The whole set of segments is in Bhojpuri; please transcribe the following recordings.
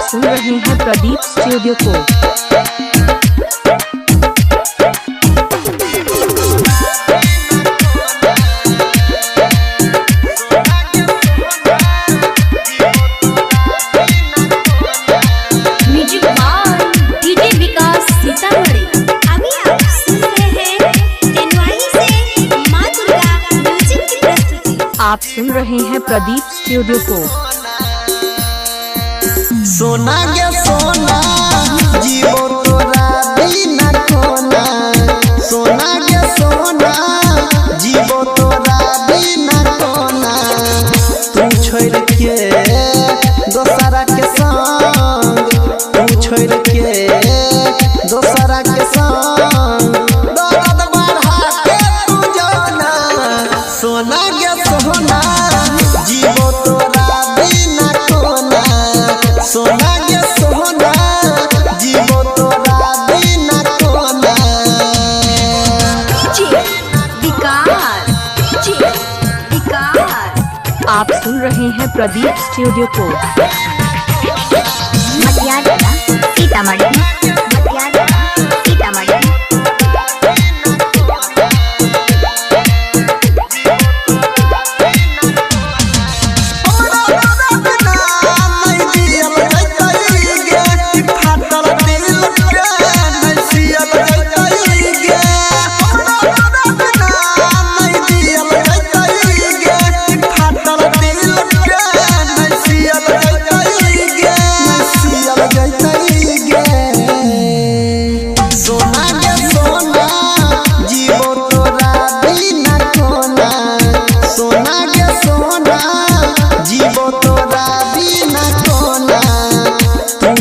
आप सुन रहे हैं प्रदीप स्टूडियो को। आप सुन रहे हैं प्रदीप स्टूडियो को। सोना गे सोना जीवो तोरा बिना कोना, सोना गे सोना जीवो तोरा बिना कोना। तू छोड़ के दोसरा के संग, तू छोड़ के दोसरा के संग दर्द बढ़ा के तू जाना। सोना गे सोना जीवो तोरा बिना कोना, सोना गे सोना जीवो तोरा बिना कोना। आप सुन रहे हैं प्रदीप स्टूडियो को। सीतामढ़ी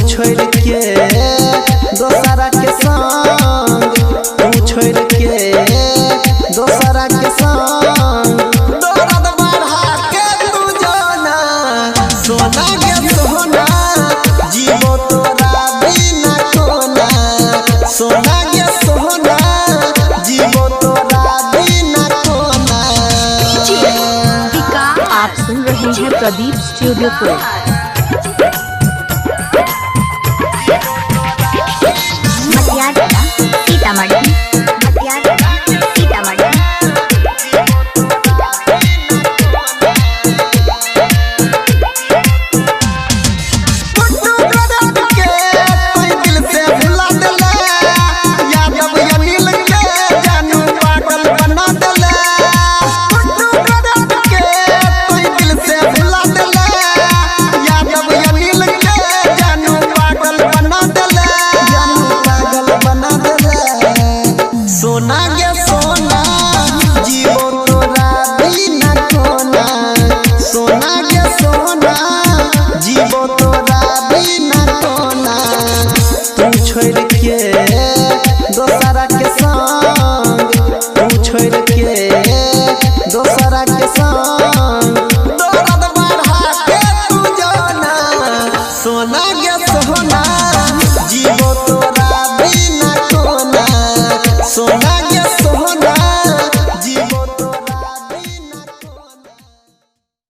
छोड़ के दोसरा के संग, तू छोड़ के दोसरा के संग दर्द बढ़ा के तू जाना। सोना गे सोना जीवो तोरा बिना कोना, सोना गे सोना जीवो तोरा बिना कोना। आप सुन रहे हैं प्रदीप स्टूडियो को।